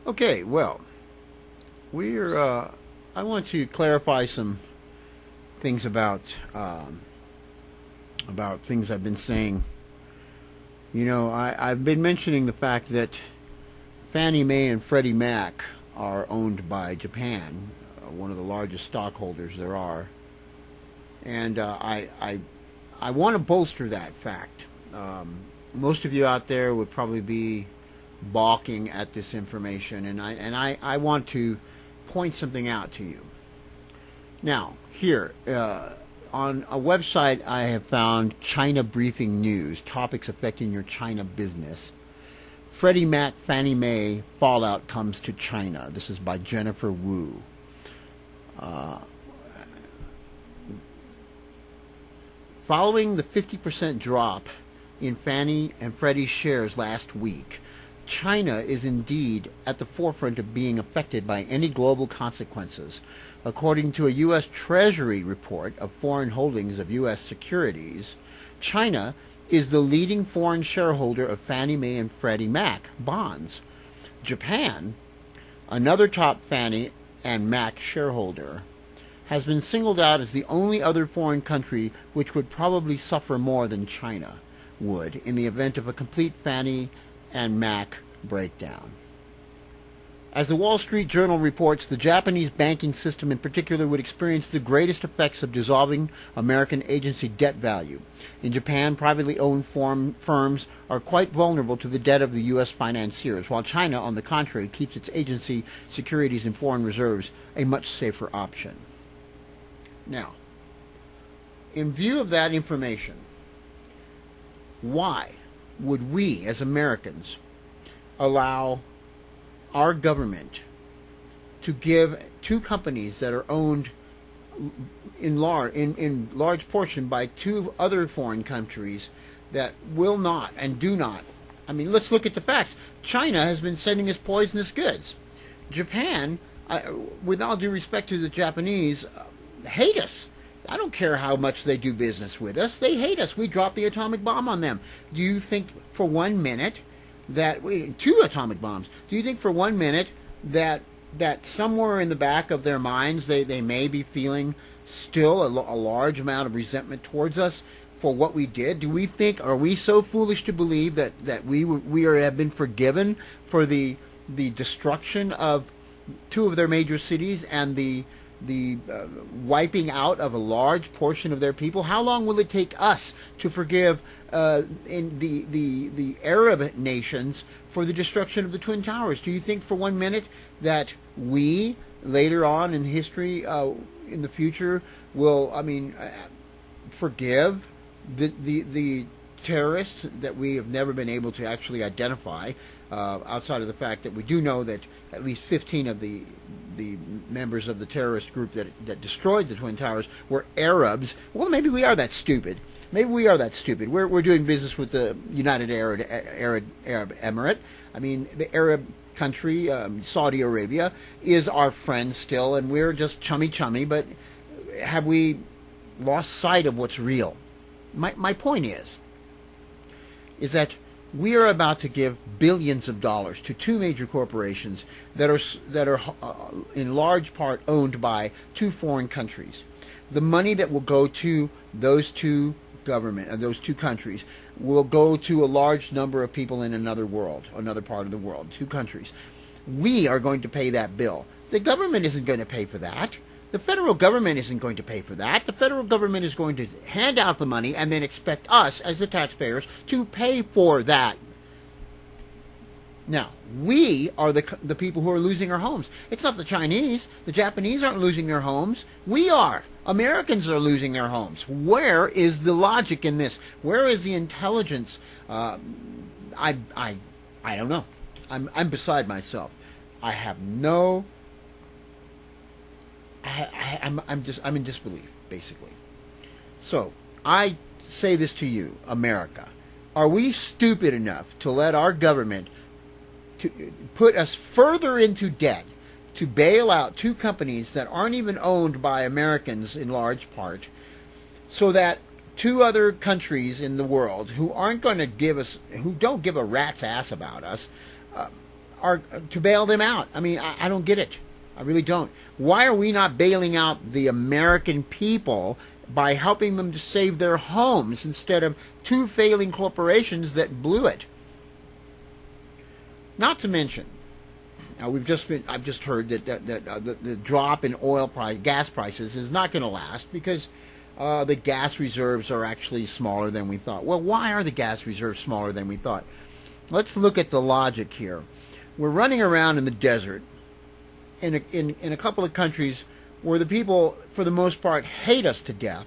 Okay, well, we're. I want to clarify some things about things I've been saying. I've been mentioning the fact that Fannie Mae and Freddie Mac are owned by Japan, one of the largest stockholders there are, and I want to bolster that fact. Most of you out there would probably be balking at this information, and I want to point something out to you. Now, here on a website, I have found China Briefing News, topics affecting your China business. Freddie Mac, Fannie Mae, fallout comes to China. This is by Jennifer Wu. Following the 50% drop in Fannie and Freddie shares last week, China is indeed at the forefront of being affected by any global consequences. According to a U.S. Treasury report of foreign holdings of U.S. securities, China is the leading foreign shareholder of Fannie Mae and Freddie Mac bonds. Japan, another top Fannie and Mac shareholder, has been singled out as the only other foreign country which would probably suffer more than China would in the event of a complete Fannie and Mac breakdown. As the Wall Street Journal reports, the Japanese banking system in particular would experience the greatest effects of dissolving American agency debt value. In Japan, privately owned firms are quite vulnerable to the debt of the U.S. financiers, while China, on the contrary, keeps its agency securities and foreign reserves a much safer option. Now, in view of that information, why would we as Americans allow our government to give two companies that are owned in large portion by two other foreign countries that will not and do not? I mean, let's look at the facts. China has been sending us poisonous goods. Japan, with all due respect to the Japanese, hate us. I don't care how much they do business with us. They hate us. We dropped the atomic bomb on them. Do you think for 1 minute that two atomic bombs? Do you think for 1 minute that somewhere in the back of their minds they may be feeling still a large amount of resentment towards us for what we did? Do we think, are we so foolish to believe that have been forgiven for the destruction of two of their major cities and the wiping out of a large portion of their people? How long will it take us to forgive in the Arab nations for the destruction of the Twin Towers? Do you think for 1 minute that we later on in history, in the future, will forgive the terrorists that we have never been able to actually identify, outside of the fact that we do know that at least 15 of the members of the terrorist group that destroyed the Twin Towers were Arabs? Well, maybe we are that stupid. Maybe we are that stupid. We're doing business with the United Arab Emirate. I mean, the Arab country, Saudi Arabia, is our friend still, and we're just chummy. But have we lost sight of what's real? My point is that we are about to give billions of dollars to two major corporations that are in large part owned by two foreign countries. The money that will go to those two countries will go to a large number of people in another part of the world, two countries. We are going to pay that bill. The government isn't going to pay for that. The federal government isn't going to pay for that. The federal government is going to hand out the money and then expect us, as the taxpayers, to pay for that. Now, we are the people who are losing our homes. It's not the Chinese. The Japanese aren't losing their homes. We are. Americans are losing their homes. Where is the logic in this? Where is the intelligence? I don't know. I'm beside myself. I have no... I'm in disbelief, basically. So, I say this to you, America. Are we stupid enough to let our government to put us further into debt to bail out two companies that aren't even owned by Americans in large part, so that two other countries in the world who aren't going to give us, who don't give a rat's ass about us, are to bail them out. I mean, I don't get it. I really don't. Why are we not bailing out the American people by helping them to save their homes instead of two failing corporations that blew it? Not to mention, I've just heard that the drop in gas prices is not going to last because the gas reserves are actually smaller than we thought. Well, why are the gas reserves smaller than we thought? Let's look at the logic here. We're running around in the desert in a couple of countries where the people, for the most part, hate us to death,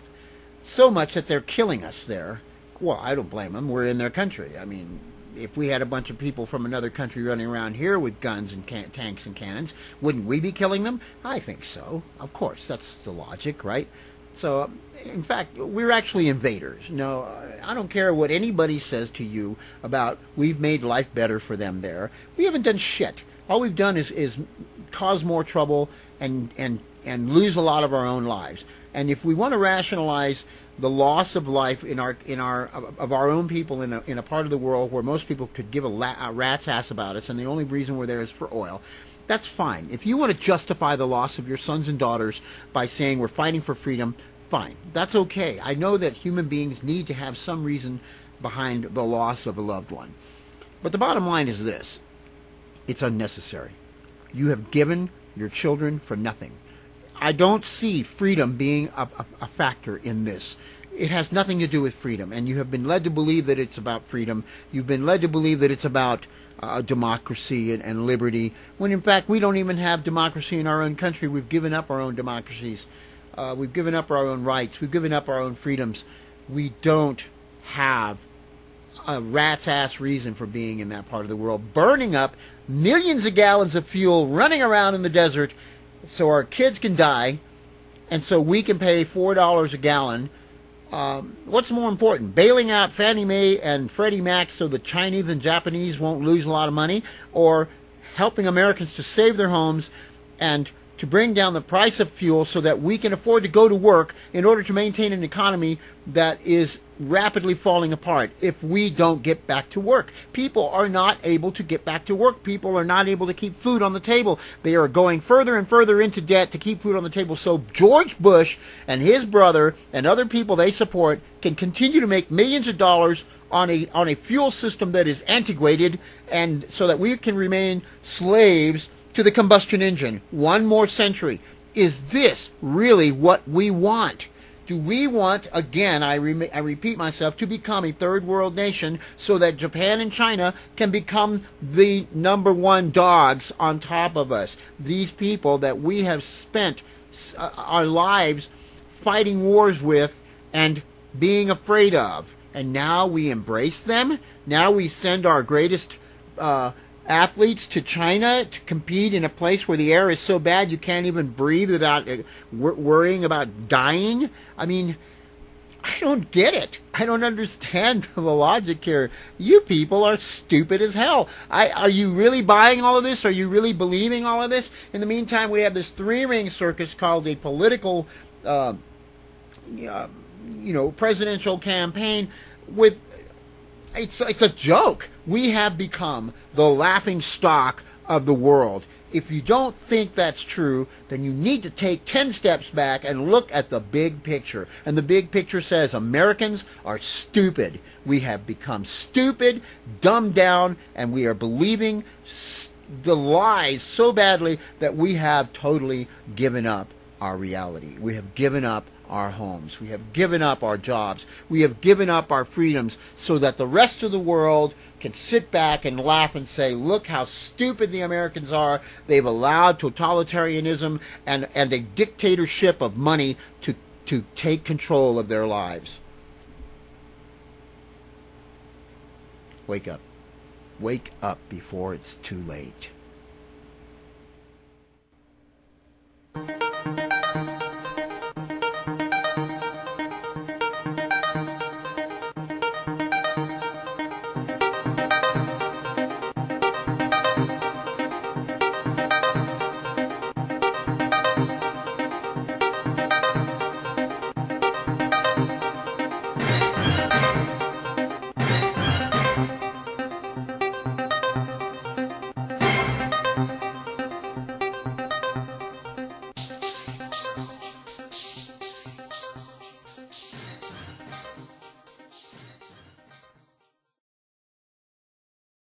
so much that they're killing us there. Well, I don't blame them. We're in their country. I mean, if we had a bunch of people from another country running around here with guns and tanks and cannons, wouldn't we be killing them? I think so. Of course, that's the logic, right? So, in fact, we're actually invaders. No, I don't care what anybody says to you about we've made life better for them there. We haven't done shit. All we've done is cause more trouble and lose a lot of our own lives. And if we want to rationalize the loss of life of our own people in a part of the world where most people could give a rat's ass about us, and the only reason we're there is for oil, that's fine. If you want to justify the loss of your sons and daughters by saying we're fighting for freedom, fine. That's okay. I know that human beings need to have some reason behind the loss of a loved one. But the bottom line is this: it's unnecessary. You have given your children for nothing. I don't see freedom being a factor in this. It has nothing to do with freedom, and you have been led to believe that it's about freedom. You've been led to believe that it's about democracy and liberty, when in fact we don't even have democracy in our own country. We've given up our own democracies. We've given up our own rights. We've given up our own freedoms. We don't have a rat's ass reason for being in that part of the world, burning up millions of gallons of fuel, running around in the desert so our kids can die, and so we can pay $4 a gallon. What's more important, bailing out Fannie Mae and Freddie Mac so the Chinese and Japanese won't lose a lot of money, or helping Americans to save their homes and to bring down the price of fuel so that we can afford to go to work in order to maintain an economy that is rapidly falling apart if we don't get back to work? People are not able to get back to work. People are not able to keep food on the table. They are going further and further into debt to keep food on the table. So George Bush and his brother and other people they support can continue to make millions of dollars on a fuel system that is antiquated, and so that we can remain slaves to the combustion engine one more century. Is this really what we want? Do we want, again, I repeat myself, to become a third world nation so that Japan and China can become the number one dogs on top of us? These people that we have spent our lives fighting wars with and being afraid of. And now we embrace them? Now we send our greatest athletes to China to compete in a place where the air is so bad you can't even breathe without worrying about dying? I mean, I don't get it. I don't understand the logic here. You people are stupid as hell. Are you really buying all of this? Are you really believing all of this? In the meantime, we have this three-ring circus called a political presidential campaign with it's a joke. We have become the laughing stock of the world. If you don't think that's true, then you need to take 10 steps back and look at the big picture. And the big picture says Americans are stupid. We have become stupid, dumbed down, and we are believing the lies so badly that we have totally given up our reality. We have given up our homes. We have given up our jobs. We have given up our freedoms so that the rest of the world can sit back and laugh and say, look how stupid the Americans are. They've allowed totalitarianism and a dictatorship of money to take control of their lives. Wake up. Wake up before it's too late.